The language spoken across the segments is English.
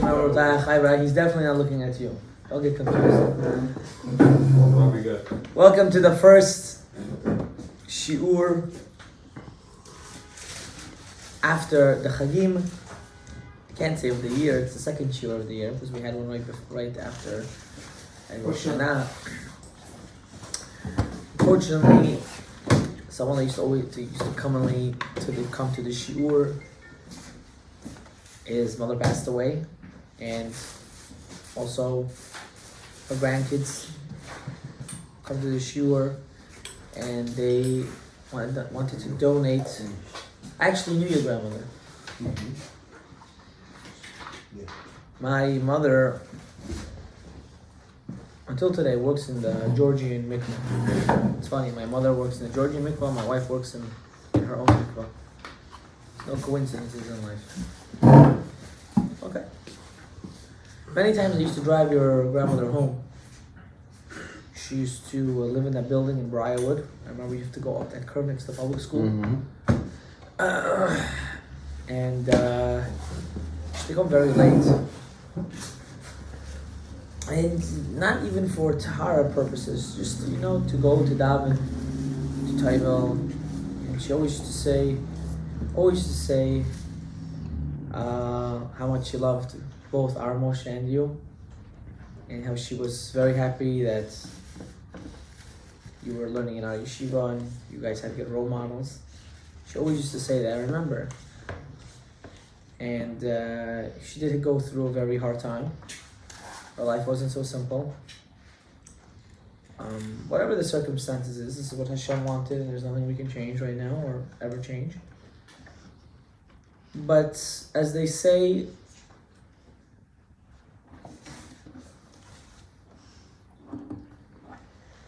He's definitely not looking at you. Don't get confused. Welcome to the first shiur after the Chagim. I can't say of the year, it's the second shiur of the year because we had one right after Rosh Hashanah. Unfortunately, someone that used to commonly come to the shiur, his mother passed away, and also her grandkids come to the shiur, and they wanted to donate. I actually knew your grandmother. Mm-hmm. Yeah. My mother, until today, works in the Georgian mikvah. It's funny, my mother works in the Georgian mikvah, my wife works in her own mikvah. No coincidences in life. Okay. Many times I used to drive your grandmother home. She used to live in that building in Briarwood. I remember you have to go up that curve next to public school. Mm-hmm. And she come very late. And not even for Tahara purposes, just, to go to daven, to Taivel. And she always used to say how much she loved both our Moshe and you, and how she was very happy that you were learning in our yeshiva and you guys had good role models. She always used to say that, I remember. And she did go through a very hard time. Her life wasn't so simple. Whatever the circumstances is, this is what Hashem wanted, and there's nothing we can change right now or ever change. But as they say,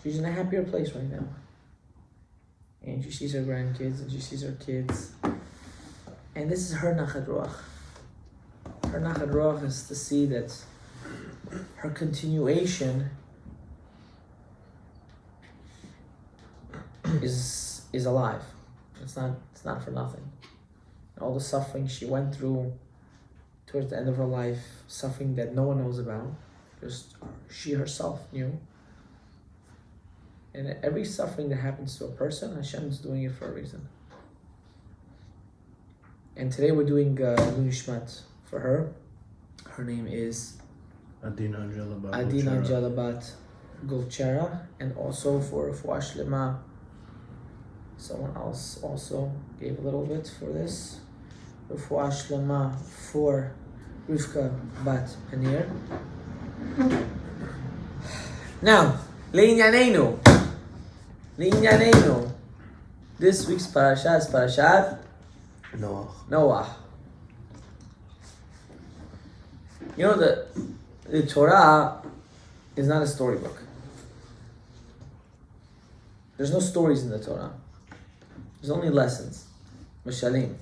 she's in a happier place right now. And she sees her grandkids and she sees her kids. And this is her nachad ruach. Her nachad ruach is to see that her continuation is alive. It's not for nothing. All the suffering she went through towards the end of her life, suffering that no one knows about, just she herself knew. And every suffering that happens to a person, Hashem is doing it for a reason. And today we're doing Nishmat for her. Her name is Adina Jalabat Gulchera, and also for Refuah Shlema. Someone else also gave a little bit for this. Refuah Shlema for Rivka Bat Panir. Now, Le'inyanenu. This week's parasha is Parashat Noah. You know the Torah is not a storybook. There's no stories in the Torah. There's only lessons. Mashalim.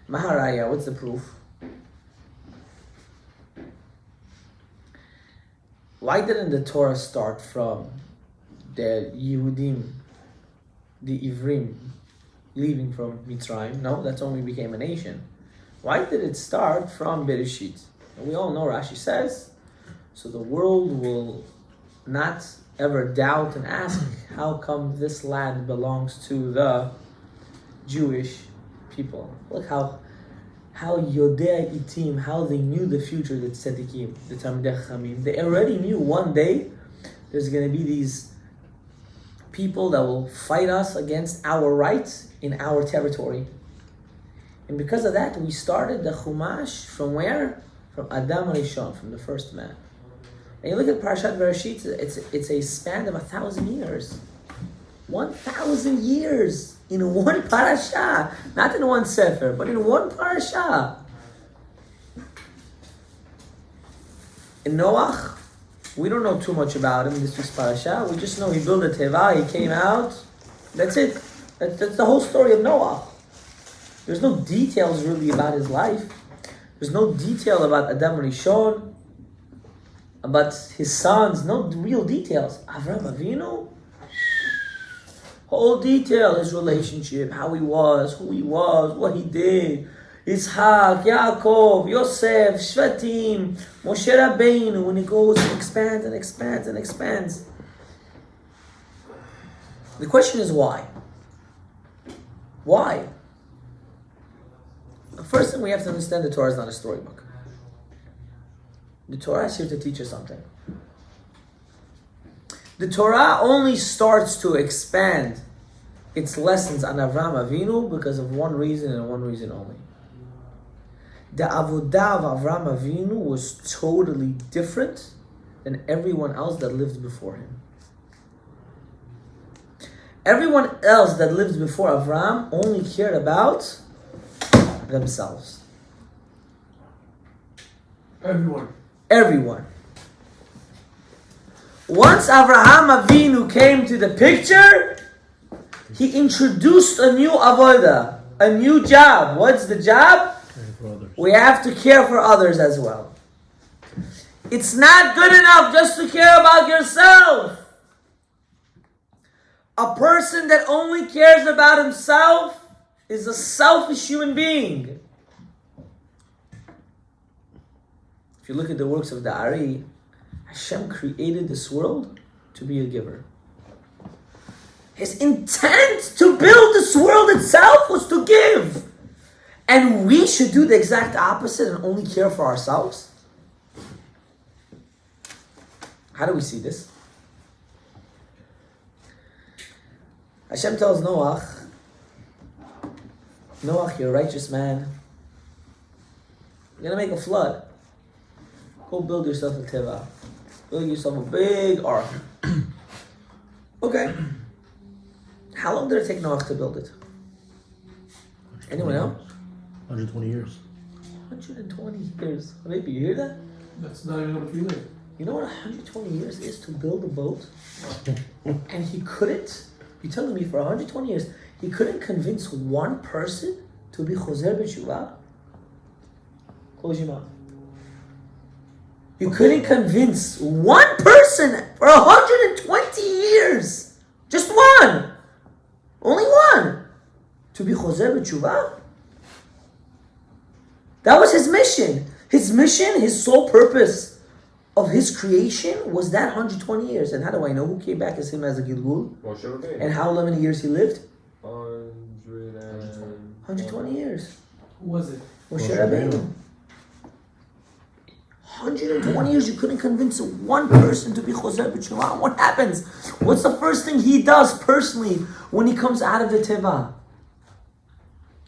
Maharaya, what's the proof? Why didn't the Torah start from the Yehudim, the Ivrim, leaving from Mitzrayim? No, that's when we became a nation. Why did it start from Bereshit? And we all know Rashi says, so the world will not ever doubt and ask, how come this land belongs to the Jewish people? Look how Yodei Itim, how they knew the future, the Tzadikim, the Talmidei Chachamim. They already knew one day there's going to be these people that will fight us against our rights in our territory. And because of that, we started the Chumash from where? From Adam Rishon, from the first man. And you look at Parashat Bereshit, it's a span of 1,000 years. 1,000 years in one parasha, not in one sefer, but in one parasha. In Noach, we don't know too much about him in this week's parasha. We just know he built a teva, he came out. That's it. That's the whole story of Noah. There's no details really about his life. There's no detail about Adam Rishon, about his sons, no real details. Avram Avinu, whole detail, his relationship, how he was, who he was, what he did. Yitzhak, Yaakov, Yosef, Shvatim, Moshe Rabbeinu, and it goes and expands and expands and expands. The question is why? Why? The first thing we have to understand, the Torah is not a storybook. The Torah is here to teach us something. The Torah only starts to expand its lessons on Avraham Avinu because of one reason and one reason only. The avodah of Avraham Avinu was totally different than everyone else that lived before him. Everyone else that lived before Avraham only cared about themselves. Everyone. Once Avraham Avinu came to the picture, he introduced a new avodah, a new job. What's the job? We have to care for others as well. It's not good enough just to care about yourself. A person that only cares about himself is a selfish human being. If you look at the works of the Ari, Hashem created this world to be a giver. His intent to build this world itself was to give. And we should do the exact opposite and only care for ourselves? How do we see this? Hashem tells Noach, you're a righteous man. You're going to make a flood. Go build yourself a teva. Build yourself a big ark. Okay. How long did it take Noach to build it? Anyone else? 120 years. 120 years. Maybe you hear that? That's not even what we live. You know what 120 years is to build a boat? And he couldn't, you're telling me for 120 years, he couldn't convince one person to be Choser B'Tshuvah? Close your mouth. You couldn't convince one person for 120 years. Just one. Only one. To be Choser B'Tshuvah? That was his mission. His mission, his sole purpose of his creation was that 120 years. And how do I know who came back as him as a Gilgul? And how many years he lived? 120 years. Who was it? Moshe Rabbeinu. 120 years, you couldn't convince one person to be Choser B'Tshuvah. What happens? What's the first thing he does personally when he comes out of the Teva?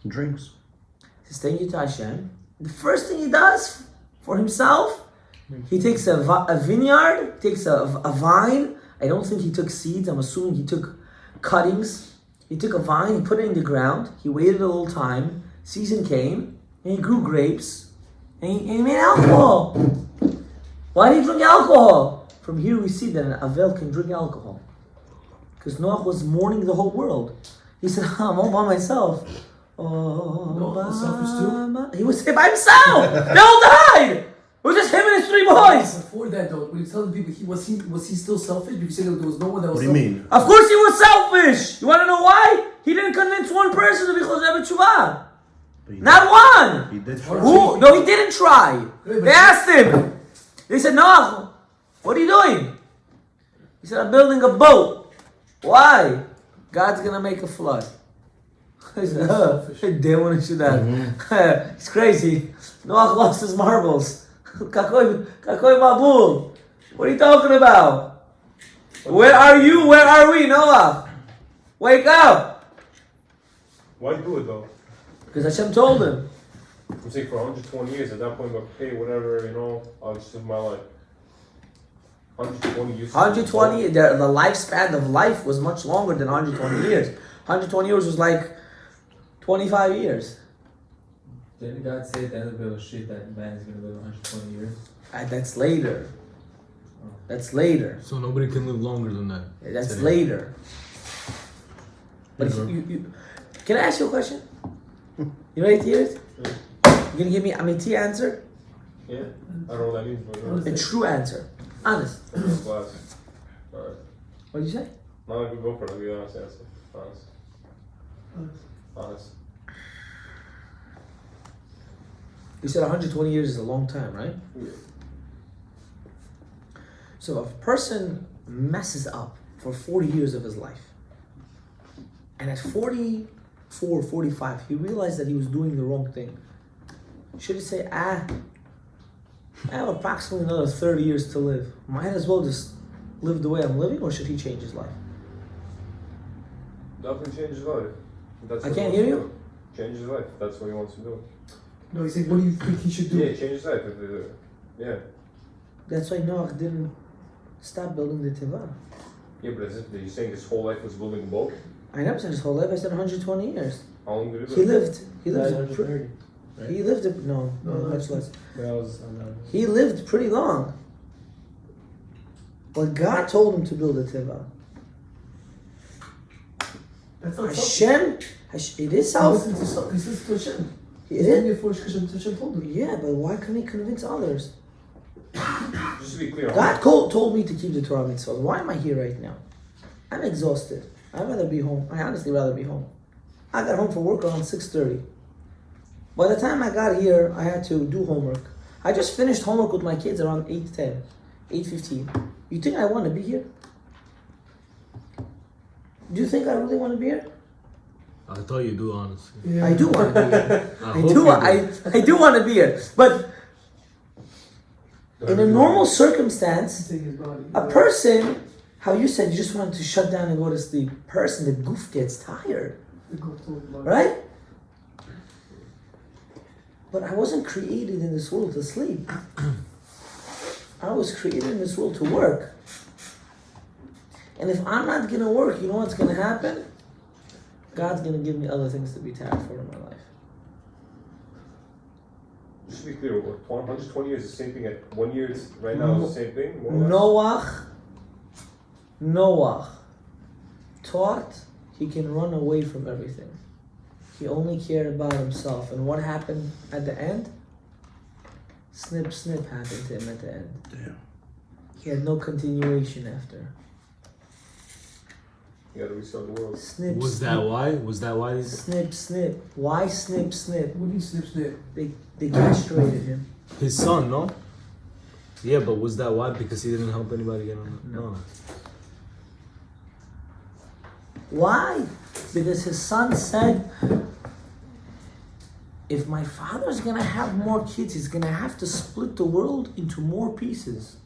Drinks. He says, thank you to Hashem. The first thing he does for himself, he takes a vineyard, takes a vine. I don't think he took seeds. I'm assuming he took cuttings. He took a vine, he put it in the ground. He waited a little time. Season came, and he grew grapes. And he made alcohol. Why did he drink alcohol? From here we see that an Avel can drink alcohol. Because Noach was mourning the whole world. He said, I'm all by myself. No, was selfish too? He was by himself. They all died. It was just him and his 3 boys. Before that, though, when you tell the people, was he still selfish? Because you said there was no one that was. What do you mean? Of course he was selfish. You want to know why? He didn't convince one person to be Choser B'Tshuvah. Not one. He did try. Who? No, he didn't try. They asked him. They said, "No, what are you doing?" He said, "I'm building a boat." Why? God's gonna make a flood. He said, it's crazy. Noach lost his marbles. Kakoy Mabul. What are you talking about? Where are you? Where are we, Noach? Wake up. Why do it though? Because Hashem told him. I'm saying for 120 years, at that point, okay, whatever, I'll just live my life. 120 years. 120, the lifespan of life was much longer than 120 years. 120 years was like 25 years. Didn't God say at the end of the shit that man is going to live 120 years? That's later. That's later. So nobody can live longer than that. That's later. But if you, can I ask you a question? You ready to hear it? Yeah. You gonna give me Amiti answer? Yeah, I don't know what that means, but A true answer. Honest. Alright. What did you say? Not a good go for it, I'll be honest answer. Honest. You said 120 years is a long time, right? Yeah. So if a person messes up for 40 years of his life, and at 44, 45, he realized that he was doing the wrong thing, should he say, I have approximately another 30 years to live. Might as well just live the way I'm living, or should he change his life? Definitely change his life. That's I what can't he hear wants to you. do. Change his life. That's what he wants to do. No, he said, what do you think he should do? Yeah, change his life. Yeah. That's why Noah didn't stop building the Teva. Yeah, but you're saying his whole life was building a boat? I never said his whole life. I said 120 years. How long did it He live? lived. 930. He lived. No, No, much less. But I was, I'm not. He lived pretty long. But God told him to build a Teva. That's not It is He self. listens to Hashem. It is. Hashem told him. Yeah, but why couldn't he convince others? Just to be clear. God told me to keep the Torah mitzvah. Why am I here right now? I'm exhausted. I'd rather be home. I honestly rather be home. I got home from work around 6:30. By the time I got here, I had to do homework. I just finished homework with my kids around 8:10, 8:15. You think I want to be here? Do you think I really want to be here? I thought you do, honestly. Yeah. I do want to be here. I I hope do. you I do want to be here. But in a normal circumstance, Take his body. a person, how you said you just wanted to shut down and go to sleep. Person, the goof gets tired, right? But I wasn't created in this world to sleep. I was created in this world to work. And if I'm not gonna work, you know what's gonna happen? God's gonna give me other things to be tired for in my life. Just to be clear, 120 years is the same thing. At 1 year right now is the same thing? More or less? Noah taught he can run away from everything. He only cared about himself. And what happened at the end? Snip, snip happened to him at the end. Damn. He had no continuation after. You gotta restart the world. Snip, Was snip, that why? Was that why? snip, snip. Why snip, snip? What do you snip? They castrated him. His son, no? Yeah, but was that why? Because he didn't help anybody get on it? No. Why? Because his son said, if my father's gonna have more kids, he's gonna have to split the world into more pieces.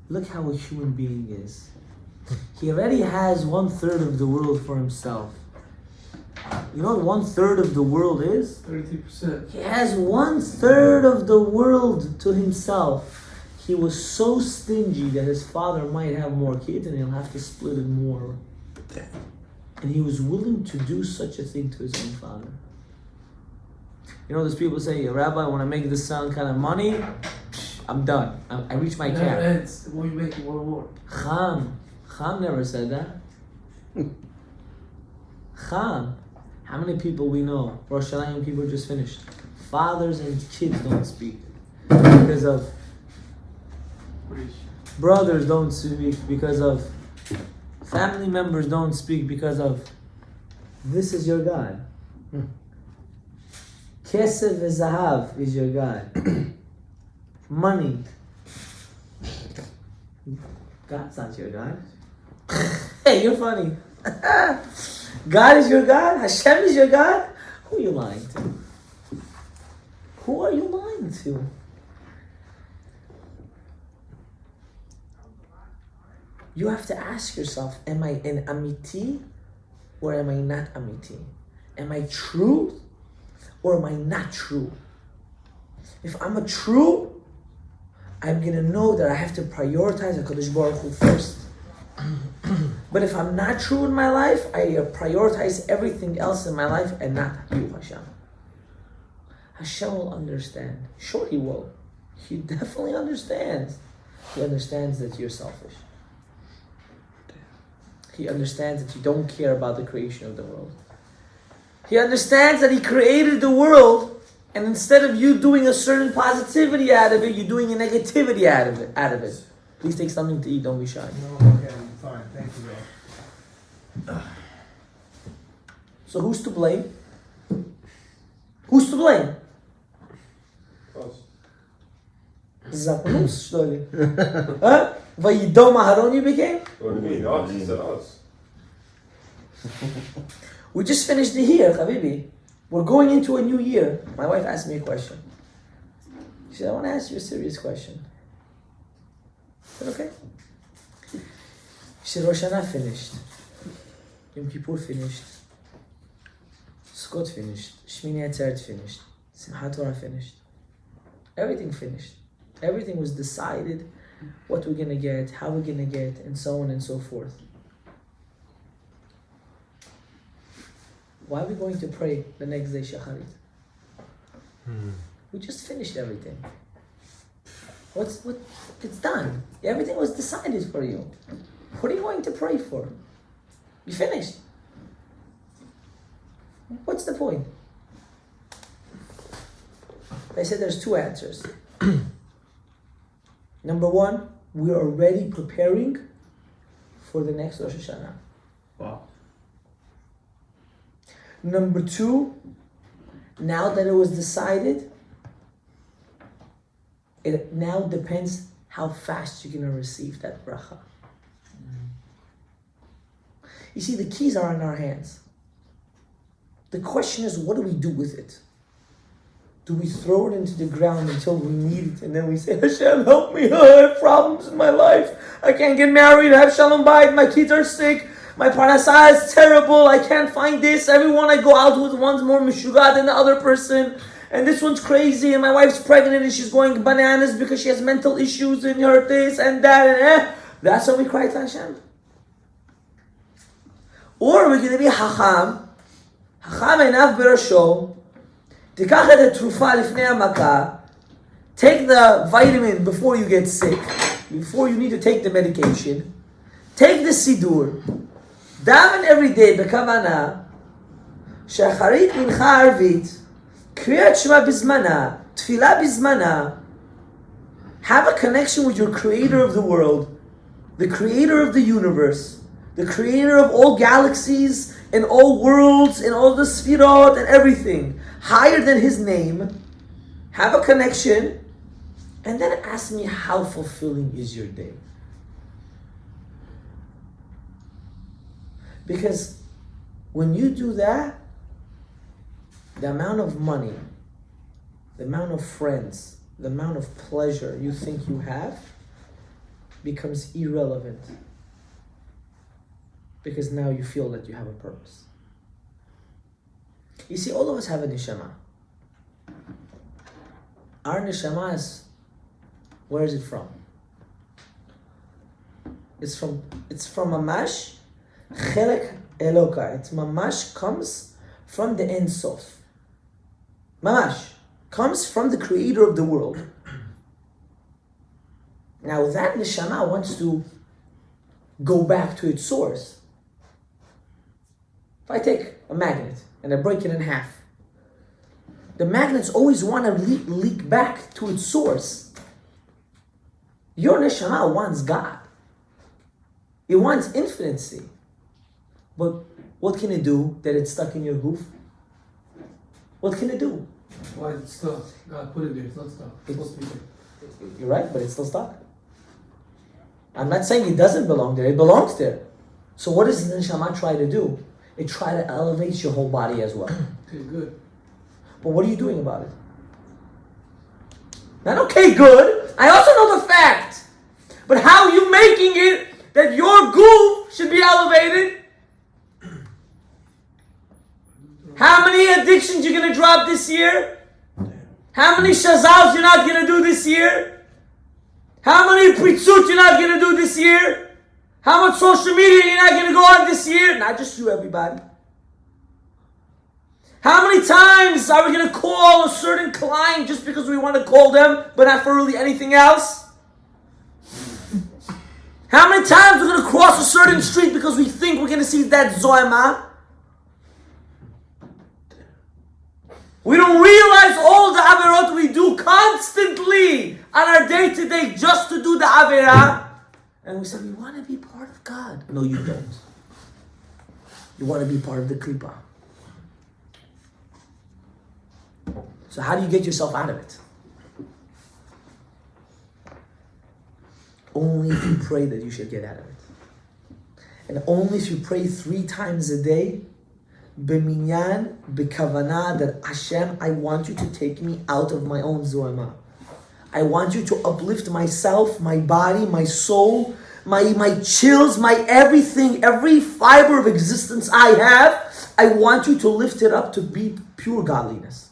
Look how a human being is. He already has 1/3 of the world for himself. You know what 1/3 of the world is? 33%. He has 1/3 of the world to himself. He was so stingy that his father might have more kids and he'll have to split it more. And he was willing to do such a thing to his own father. You know, there's people say, Rabbi, when I make this kind of money, I'm done. I reach my It never cap. ends. The more you make, the more and more. Cham never said that. Cham. How many people we know? Rosh Hashanah people just finished. Fathers and kids don't speak because of brothers don't speak because of family members don't speak because of this is your God. Kesef v'zahav is your God. Money. God's not your God. Hey, you're funny. God is your God? Hashem is your God? Who are you lying to? Who are you lying to? You have to ask yourself, am I an amiti or am I not amiti? Am I true or am I not true? If I'm a true, I'm gonna know that I have to prioritize HaKadosh Baruch Hu first. But if I'm not true in my life, I prioritize everything else in my life and not you, Hashem. Hashem will understand. Sure, He will. He definitely understands. He understands that you're selfish. He understands that you don't care about the creation of the world. He understands that He created the world, and instead of you doing a certain positivity out of it, you're doing a negativity out of it. Please take something to eat, don't be shy. No, okay, I'm fine. Thank you, bro. So who's to blame? Who's to blame? Zapnus, slowly. Huh? Vayidom Aharon you became? What do you mean? Us? He said us. We just finished the year, Habibi. We're going into a new year. My wife asked me a question. She said, I want to ask you a serious question. I said, okay. She said, Rosh Hashanah finished. Yom Kippur finished. Sukkot finished. Shmini Atzeret finished. Simchat Torah finished. Everything finished. Everything was decided, what we're going to get, how we're going to get, and so on and so forth. Why are we going to pray the next day Shacharit? We just finished everything. It's done. Everything was decided for you. What are you going to pray for? You finished. What's the point? They said there's two answers. Number one, we are already preparing for the next Rosh Hashanah. Wow. Number two, now that it was decided, it now depends how fast you're going to receive that bracha. You see, the keys are in our hands. The question is, what do we do with it? Do we throw it into the ground until we need it, and then we say, Hashem, help me, I have problems in my life. I can't get married, I have shalom bayit, my kids are sick, my parnasah is terrible, I can't find this, everyone I go out with one's more mishugad than the other person, and this one's crazy, and my wife's pregnant and she's going bananas because she has mental issues and her this and that, and That's when we cry to Hashem. Or we're going to be Hacham einav berasho, תיקח את התרופה לפני המכה, take the vitamin before you get sick, before you need to take the medication, take the sidur, daven every day בכוונה, שאחרית מנחה ערבית, קריאת שמע בזמנה, תפילה בזמנה, have a connection with your creator of the world, the creator of the universe, the creator of all galaxies and all worlds and all the sfirot and everything, higher than his name, have a connection, and then ask me how fulfilling is your day. Because when you do that, the amount of money, the amount of friends, the amount of pleasure you think you have becomes irrelevant. Because now you feel that you have a purpose. You see, all of us have a neshama. Our neshama is, where is it from? It's from mamash, chelek eloka. It's mamash comes from the Ein Sof. Mamash comes from the creator of the world. Now that neshama wants to go back to its source. If I take a magnet and I break it in half, the magnets always want to leak back to its source. Your neshama wants God. It wants infinity. But what can it do that it's stuck in your goof? What can it do? Why it's stuck? God put it there. It's not stuck. It's supposed to be there. You're right, but it's still stuck. I'm not saying it doesn't belong there. It belongs there. So what does the neshama try to do? It try to elevate your whole body as well. Okay, good. But what are you doing about it? Not okay, good. I also know the fact. But how are you making it that your goof should be elevated? How many addictions you're going to drop this year? How many shazals you're not going to do this year? How many pritzut you're not going to do this year? How much social media you're not going to go on this year? Not just you, everybody. How many times are we going to call a certain client just because we want to call them, but not for really anything else? How many times we're going to cross a certain street because we think we're going to see that zoema? We don't realize all the averot we do constantly on our day-to-day just to do the averah. And we say, we want to be part of God. No, you don't. You want to be part of the klipa. So how do you get yourself out of it? only if you pray that you should get out of it. And only if you pray 3 times a day, b'minyan, b'kavanah, that Hashem, I want you to take me out of my own zuhama. I want you to uplift myself, my body, my soul, my chills, my everything, every fiber of existence I have. I want you to lift it up to be pure godliness.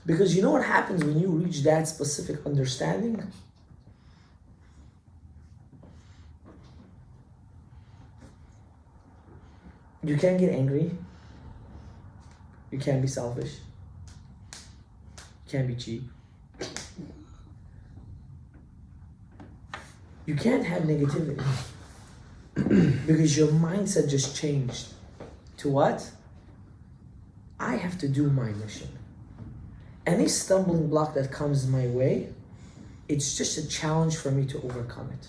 Because you know what happens when you reach that specific understanding? You can't get angry. You can't be selfish. You can't be cheap. You can't have negativity. Because your mindset just changed. To what? I have to do my mission. Any stumbling block that comes my way, it's just a challenge for me to overcome it.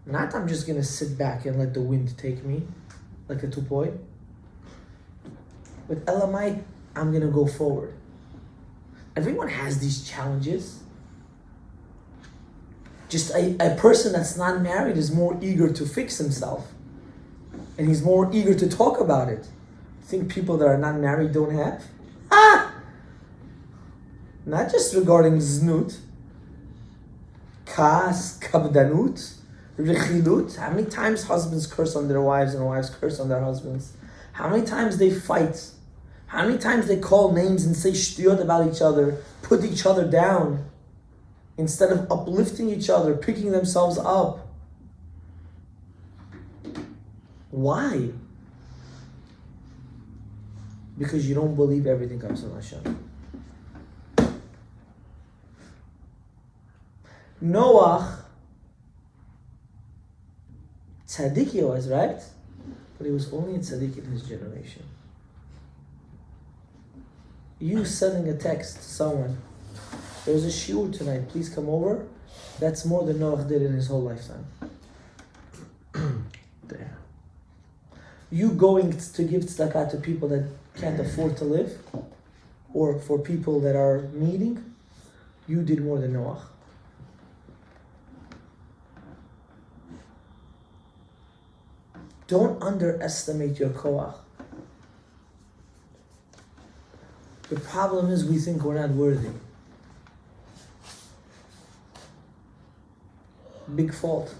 Not I'm just gonna sit back and let the wind take me like a tupoi. With Elamite, I'm gonna go forward. Everyone has these challenges. Just a person that's not married is more eager to fix himself. And he's more eager to talk about it. You think people that are not married don't have? Not just regarding znut, kas, kabdanut, rechidut. How many times husbands curse on their wives and wives curse on their husbands? How many times they fight? How many times they call names and say shtiyot about each other, put each other down, instead of uplifting each other, picking themselves up? Why? Because you don't believe everything comes from Hashem. Noach, tzaddik he was, right? But he was only a tzaddik in his generation. You sending a text to someone, there's a shiur tonight, please come over. That's more than Noach did in his whole lifetime. There. You going to give tzedakah to people that can't afford to live, or for people that are needing, you did more than Noach. Don't underestimate your koach. The problem is we think we're not worthy. Big fault.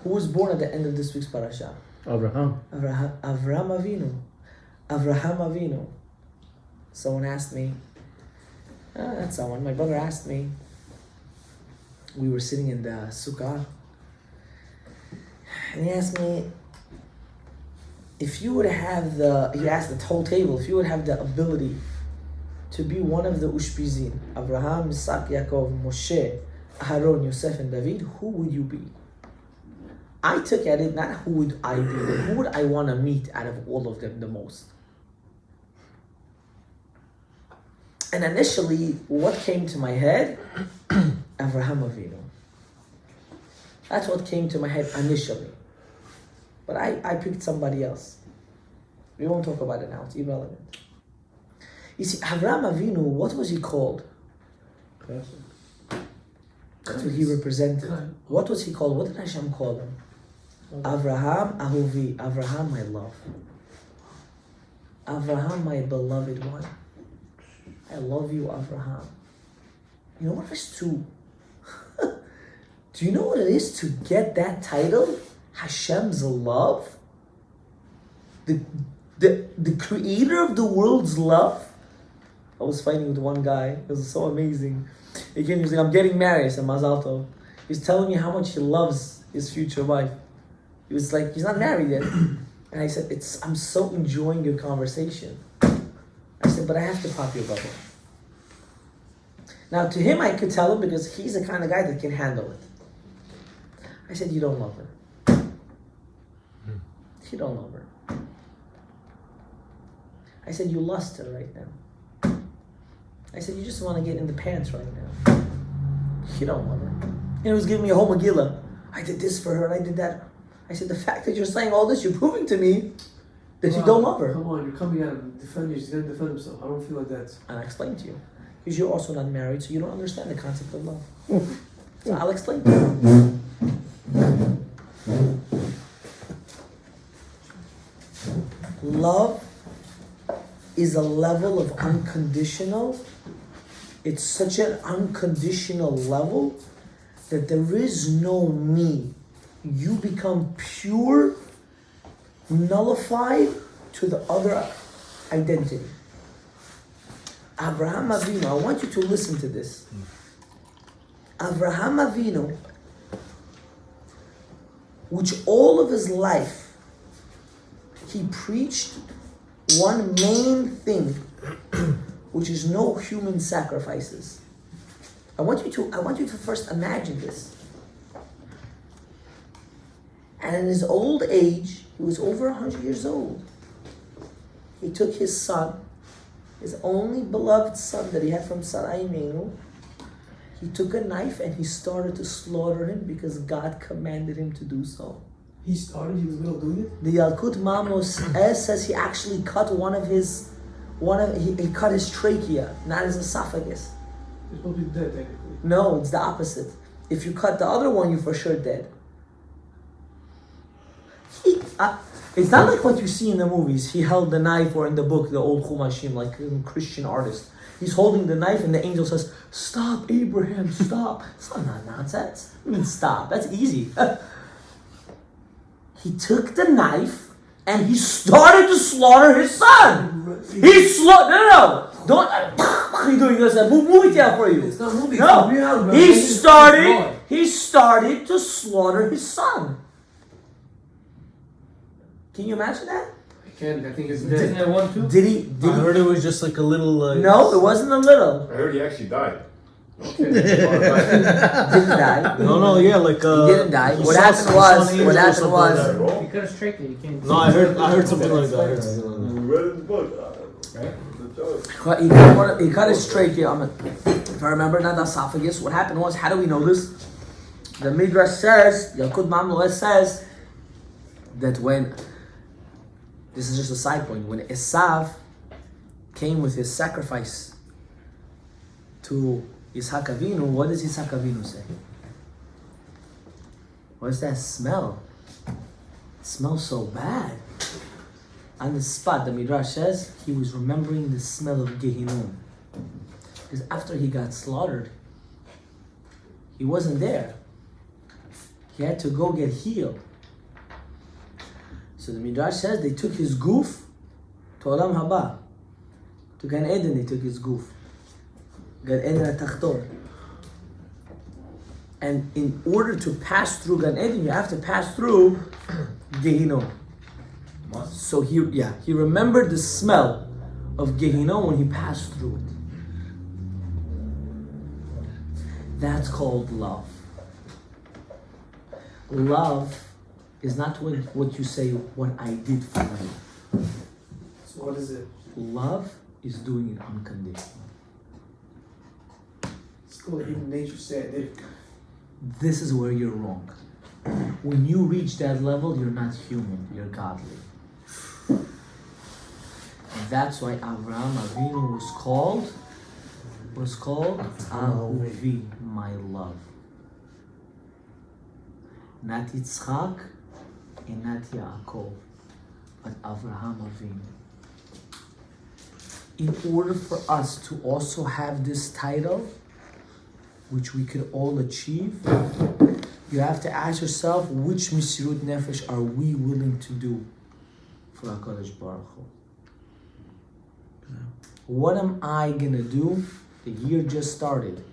Who was born at the end of this week's parasha? Abraham. Avraham Avinu. Someone asked me, not someone, my brother asked me, we were sitting in the sukkah, and he asked me, if you would have he asked the whole table, if you would have the ability to be one of the Ushpizin, Abraham, Isaac, Yaakov, Moshe, Aaron, Yosef, and David, who would you be? I took at it, not who would I be, but who would I want to meet out of all of them the most? And initially, what came to my head? Avraham Avinu. That's what came to my head initially. But I picked somebody else. We won't talk about it now, it's irrelevant. You see, Avraham Avinu, what was he called? That's what he represented. What was he called? What did Hashem call him? Avraham Ahuvi. Avraham, my love. Avraham, my beloved one. I love you, Avraham. You know what it is to... Do you know what it is to get that title? Hashem's love? The creator of the world's love? I was fighting with one guy. It was so amazing. He came, he was like, I'm getting married. I said, Mazal Tov. He was telling me how much he loves his future wife. He was like, he's not married yet. And I said, I'm so enjoying your conversation. I said, but I have to pop your bubble. Now, to him, I could tell him because he's the kind of guy that can handle it. I said, you don't love her. You don't love her. I said, you lust her right now. I said, you just want to get in the pants right now. You don't love her. And he was giving me a whole Megillah. I did this for her and I did that. I said, the fact that you're saying all this, you're proving to me that you don't love her. Come on, you're coming at him. Defend you. He's going to defend himself. I don't feel like that. And I explained to you. Because you're also not married, so you don't understand the concept of love. So I'll explain to you. Love is a level of unconditional. It's such an unconditional level that there is no me. You become pure, nullified to the other identity. Abraham Avinu, I want you to listen to this. Abraham Avinu, which all of his life, he preached one main thing, which is no human sacrifices. I want you to first imagine this. And in his old age, he was over 100 years old. He took his son, his only beloved son that he had from Sarah Imenu. He took a knife and he started to slaughter him because God commanded him to do so. He was in the middle of doing it? The Yalkut Mamos says he actually cut he cut his trachea, not his esophagus. He's supposed to be dead, technically. No, it's the opposite. If you cut the other one, you're for sure dead. It's not like what you see in the movies. He held the knife, or in the book, the old Chumashim, like a Christian artist. He's holding the knife and the angel says, "Stop, Abraham, stop." It's not nonsense. I mean, stop. That's easy. He took the knife and he started to slaughter his son. He slaughtered. No. Don't. What are you doing this? Move it down for you. It's not moving. No. He started to slaughter his son. Can you imagine that? I can't. I think it's Isn't dead. there one too? Did I heard it was just like a little. No, it wasn't a little. I heard he actually died. Okay. Didn't die. No, yeah, like. He didn't die. he What saw happened some was. angel What or happened something like was. that. He cut his trachea. You can't. No, I heard something like that. I heard something like that. Read in the book. Right? He cut his trachea. If I remember, not the esophagus. What happened was, how do we know this? The Midrash says, Yalkut Mamlueh says, that when, this is just a side point, when Esav came with his sacrifice to Yitzhak Avinu, what does Yitzhak Avinu say? What's that smell? It smells so bad. On the spot, the Midrash says, he was remembering the smell of Gehinnom. Because after he got slaughtered, he wasn't there. He had to go get healed. So the Midrash says they took his goof to Olam Haba. To Gan Eden they took his goof. Gan Eden HaTachton. And in order to pass through Gan Eden, you have to pass through Gehinnom. So he remembered the smell of Gehinnom when he passed through it. That's called love. Love is not what you say, what I did for you. So what is it? Love is doing it unconditional. It's called human nature said it. This is where you're wrong. When you reach that level, you're not human, you're godly. That's why Avraham Avinu was called Ahuvi, my love. Not Yitzchak and not Yaakov, but Avraham Avinu. In order for us to also have this title, which we could all achieve, you have to ask yourself, which Misirut Nefesh are we willing to do for HaKadosh Baruch Hu? What am I gonna do? The year just started.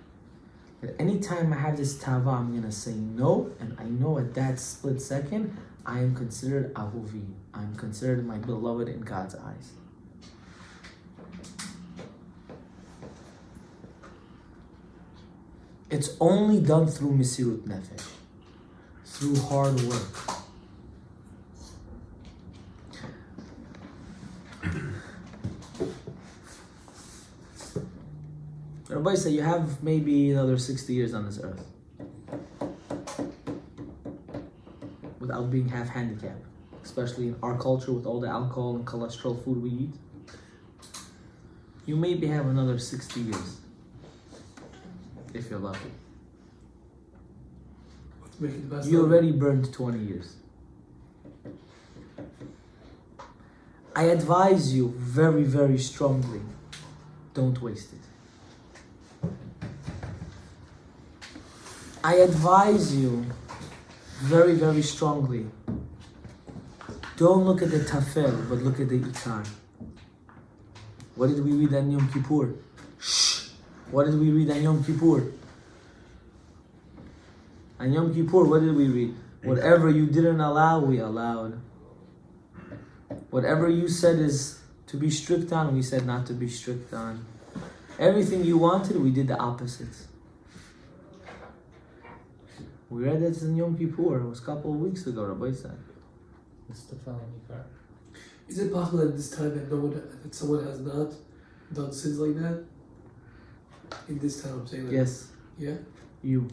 But anytime I have this tava, I'm gonna say no, and I know at that split second, I am considered Ahuvi. I'm considered my beloved in God's eyes. It's only done through Misirut Nefesh, through hard work. Everybody say you have maybe another 60 years on this earth without being half handicapped, especially in our culture with all the alcohol and cholesterol food we eat. You maybe have another 60 years. if you're lucky. Let's make it the best. You already burned 20 years. I advise you very, very strongly, don't waste it. I advise you very, very strongly, don't look at the tafel, but look at the ikar. What did we read on Yom Kippur? Shh! What did we read on Yom Kippur? On Yom Kippur, what did we read? Whatever you didn't allow, we allowed. Whatever you said is to be strict on, we said not to be strict on. Everything you wanted, we did the opposite. We read this in Yom Kippur. It was a couple of weeks ago, Rabbi said. It's the felony car. Is it possible at this time that someone has not done sins like that? In this time, I'm saying. Like, Yes, Yeah. you.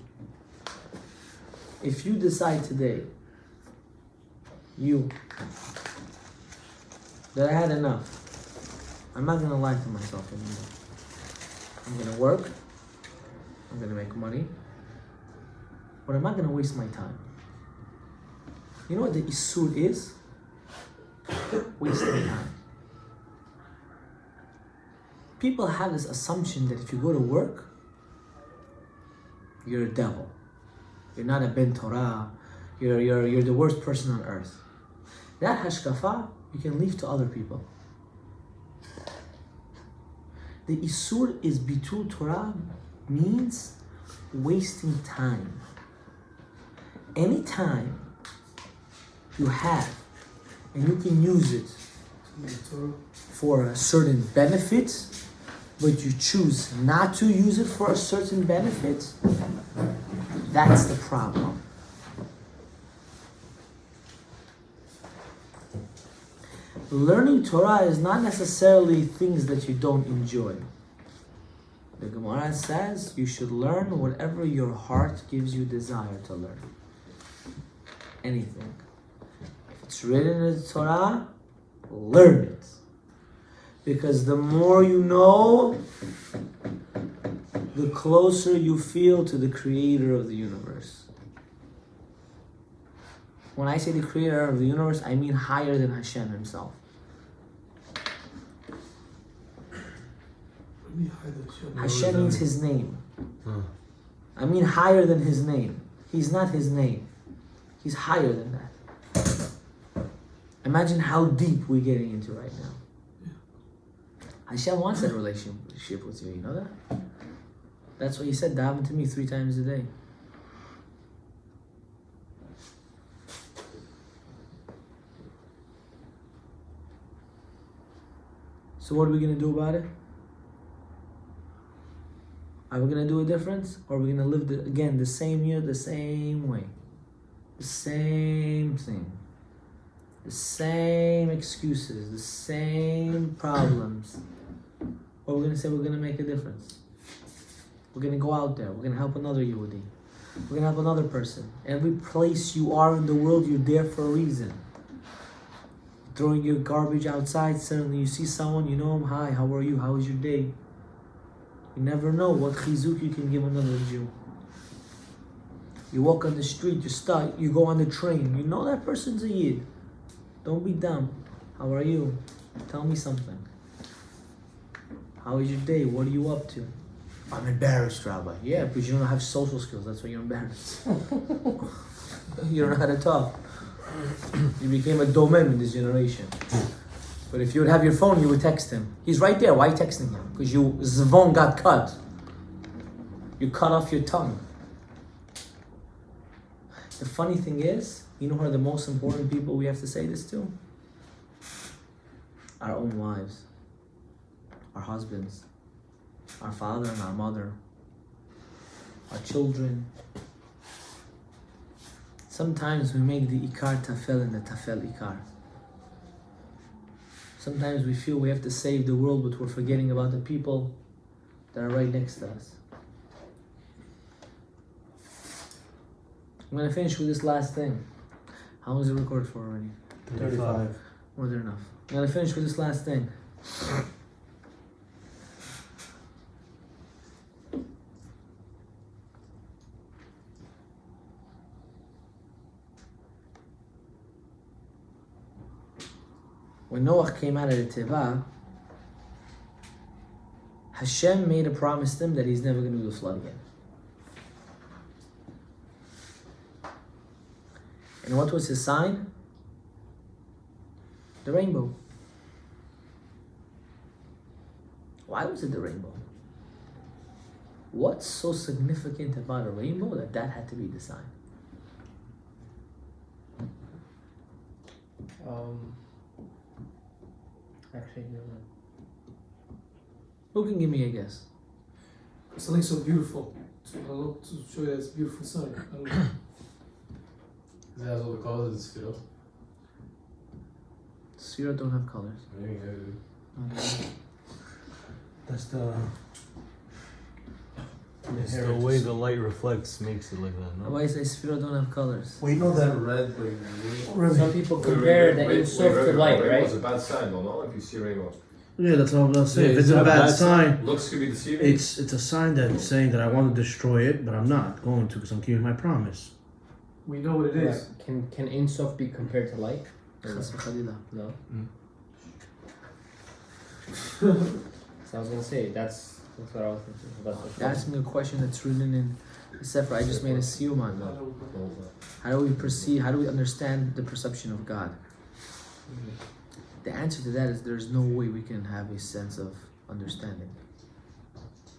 If you decide today, that I had enough, I'm not gonna lie to myself anymore. I'm gonna work, I'm gonna make money, but I'm not gonna waste my time. You know what the Isur is? Wasting time. People have this assumption that if you go to work, you're a devil. You're not a Ben Torah. You're the worst person on earth. That hashkafa you can leave to other people. The Isur is Bitul Torah means wasting time. Any time you have and you can use it for a certain benefit, but you choose not to use it for a certain benefit, that's the problem. Learning Torah is not necessarily things that you don't enjoy. The Gemara says you should learn whatever your heart gives you desire to learn. Anything. If it's written in the Torah, learn it. Because the more you know, the closer you feel to the creator of the universe. When I say the creator of the universe, I mean higher than Hashem himself. Hashem means his name. I mean higher than his name. He's not his name. He's higher than that. Imagine how deep we're getting into right now. Hashem wants that relationship with you, you know that? That's what he said, daven to me 3 times a day. So what are we going to do about it? Are we going to do a difference? Or are we going to live, again, the same year, the same way? The same thing. The same excuses, the same problems. Or we're going to say we're going to make a difference. We're going to go out there. We're going to help another Yehudi. We're going to help another person. Every place you are in the world, you're there for a reason. Throwing your garbage outside, suddenly you see someone, you know him, hi, how are you? How was your day? You never know what chizuk you can give another Jew. You walk on the street, you're stuck, you go on the train, you know that person's a Yid. Don't be dumb. How are you? Tell me something. How was your day? What are you up to? I'm embarrassed, Rabbi. Yeah, because you don't have social skills, that's why you're embarrassed. You don't know how to talk. You became a domem in this generation. But if you would have your phone, you would text him. He's right there. Why are you texting him? Because your zvon got cut. You cut off your tongue. The funny thing is, you know who are the most important people we have to say this to? Our own wives. Our husbands. Our father and our mother. Our children. Sometimes we make the ikar tafel and the tafel ikar. Sometimes we feel we have to save the world, but we're forgetting about the people that are right next to us. I'm going to finish with this last thing. How long is it recorded for already? 35. More than enough. I'm going to finish with this last thing. when Noah came out of the Teva, Hashem made a promise to him that he's never going to do the flood again. And what was his sign? The rainbow. Why was it the rainbow? What's so significant about a rainbow that had to be the sign? Actually, no. Who can give me a guess? Something so beautiful. To show you it's a beautiful sign. I don't know. It has all the colors of the sphere. Sphere don't have colors. Maybe. That's the way the light reflects makes it like that, no? Why is the sphere don't have colors? Well, you know that red, Some people compare the Insof to light, right? It's a bad sign, though, no? If you see rainbow. Yeah, that's what I'm gonna say. Yeah, If it's a bad sign, Looks could be deceiving. it's a sign that's saying that I want to destroy it, but I'm not going to because I'm keeping my promise. We know what it is. Can Insof be compared to light? Chas v'chalila. No. Mm. So I was gonna say that's what I was thinking. That's what You're asking a question that's written in the Sefer. I just made a siyum on that. How do we perceive? How do we understand the perception of God? The answer to that is there's no way we can have a sense of understanding.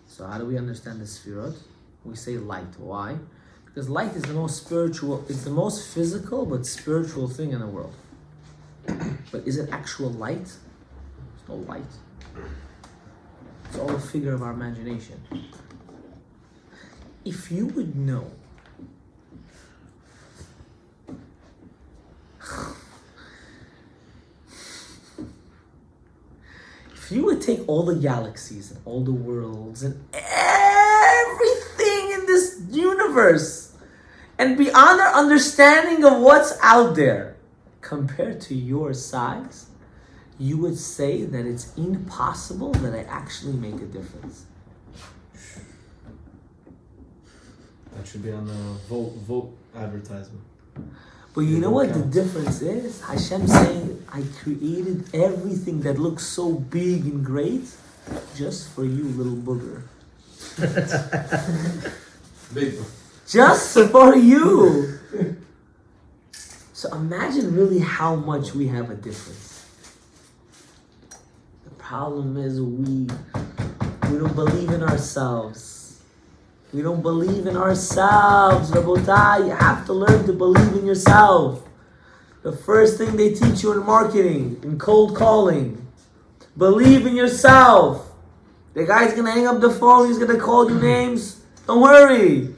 So how do we understand the Sefirot? We say light. Why? Because light is the most spiritual, it's the most physical but spiritual thing in the world. But is it actual light? There's no light. It's all a figure of our imagination. If you would know if you would take all the galaxies and all the worlds and everything in this universe and beyond our understanding of what's out there compared to your size, you would say that it's impossible that I actually make a difference. That should be on the vote advertisement. But you know what the difference is? Hashem saying, I created everything that looks so big and great just for you, little booger. Big. Just for you. So imagine really how much we have a difference. The problem is we don't believe in ourselves. We don't believe in ourselves, Rabotai. You have to learn to believe in yourself. The first thing they teach you in marketing, in cold calling, believe in yourself. The guy's gonna hang up the phone, he's gonna call you names. Don't worry.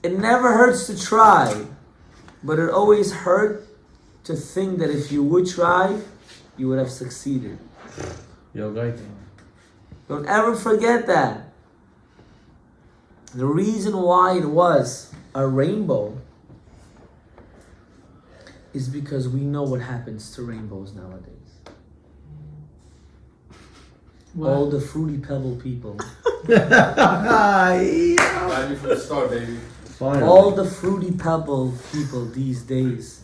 It never hurts to try, but it always hurt to think that if you would try, you would have succeeded. Yo, guy. Don't ever forget that. The reason why it was a rainbow is because we know what happens to rainbows nowadays. What? All the Fruity Pebble people. Glad you from the start, baby. Finally. All the Fruity Pebble people these days.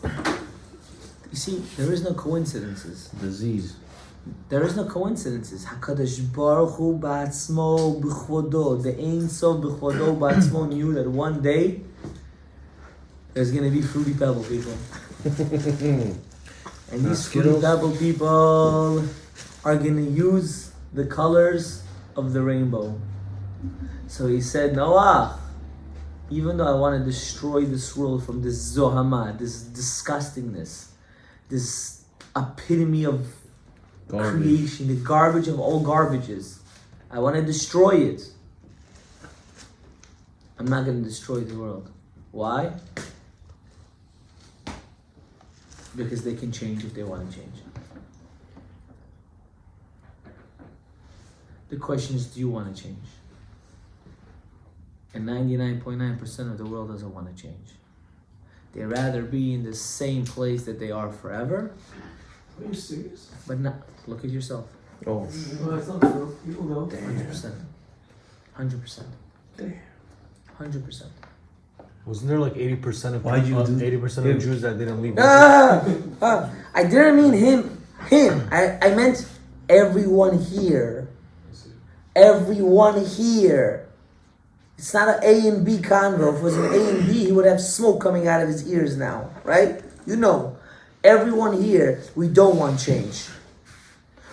You see, there is no coincidences. Disease. There is no coincidences. HaKadosh Baruch Hu Ba'atzmo B'chvodo, the Ein Sof B'chvodo Ba'atzmo knew that one day there's going to be Fruity Pebble people. And these Fruity Pebble people are going to use the colors of the rainbow. So he said, Noah, even though I want to destroy this world from this Zohama, this disgustingness, this epitome of creation, the garbage of all garbages, I want to destroy it. I'm not going to destroy the world. Why? Because they can change if they want to change. The question is, do you want to change? And 99.9% of the world doesn't want to change. They rather be in the same place that they are forever. Are you serious? But not, look at yourself. Oh. No, that's not true. People know. 100%. 100%. Okay. 100%. Wasn't there like 80% of Why'd you do- 80% of Jews that didn't leave? I didn't mean him. I meant everyone here. Everyone here. It's not an A and B convo. If it was an A and B, he would have smoke coming out of his ears now, right? You know, everyone here, we don't want change.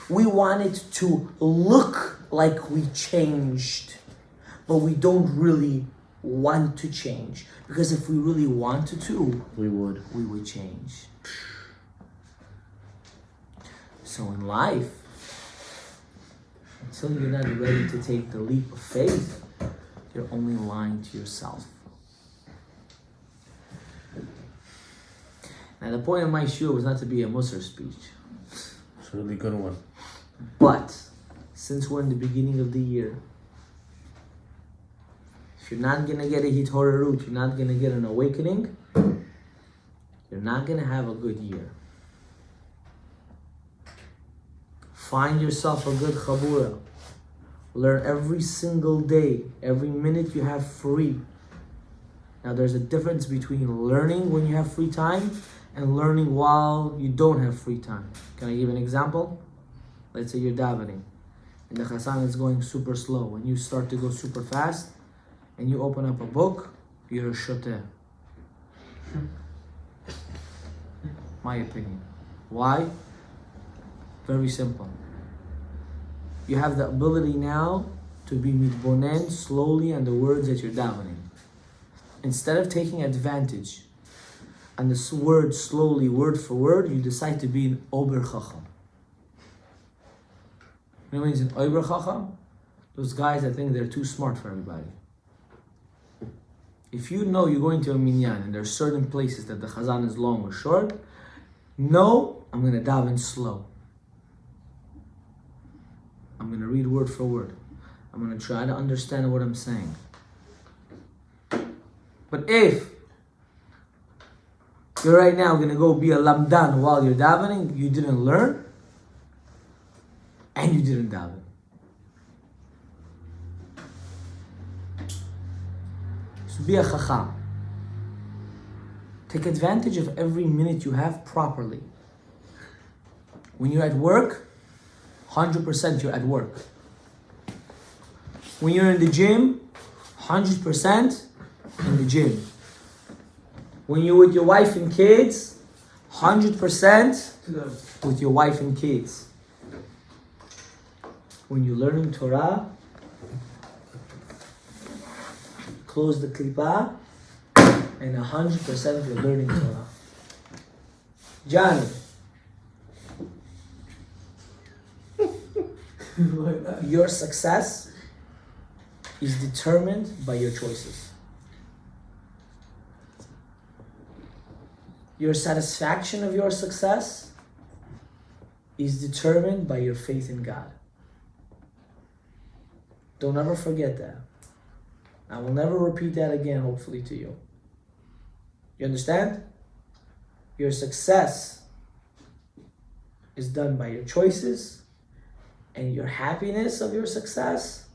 We want it to look like we changed, but we don't really want to change. Because if we really wanted to, We would. we would change. So in life, until you're not ready to take the leap of faith, you're only lying to yourself. Now the point of my shiur was not to be a Musar speech. It's a really good one. But since we're in the beginning of the year, if you're not gonna get a hitorarut, you're not gonna get an awakening, you're not gonna have a good year. Find yourself a good chabura. Learn every single day, every minute you have free. Now there's a difference between learning when you have free time and learning while you don't have free time. Can I give an example? Let's say you're davening and the chassan is going super slow. When you start to go super fast and you open up a book, you're a shoteh. My opinion. Why? Very simple. You have the ability now to be mitbonen slowly on the words that you're davening. Instead of taking advantage on this word slowly, word for word, you decide to be an ober chacham. You know what means an ober chacham? Those guys that think they're too smart for everybody. If you know you're going to a minyan and there's certain places that the chazan is long or short, no, I'm going to daven slow. I'm going to read word for word. I'm going to try to understand what I'm saying. But if you're right now going to go be a lamdan while you're davening, you didn't learn and you didn't daven. So be a chacham. Take advantage of every minute you have properly. When you're at work, 100% you're at work. When you're in the gym, 100% in the gym. When you're with your wife and kids, 100% with your wife and kids. When you're learning Torah, close the klippah, and 100% you're learning Torah. Johnny, your success is determined by your choices. Your satisfaction of your success is determined by your faith in God. Don't ever forget that. I will never repeat that again, hopefully, to you. You understand? Your success is done by your choices, and your happiness of your success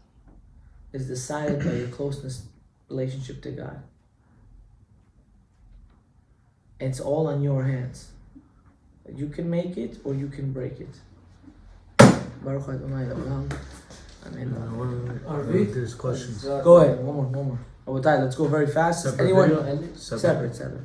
is decided by your closeness relationship to God. It's all on your hands. You can make it or you can break it. Baruch Adonai Olam. Amen. There's questions. Go ahead, one more. Let's go very fast. Separate Anyone? video? Separate.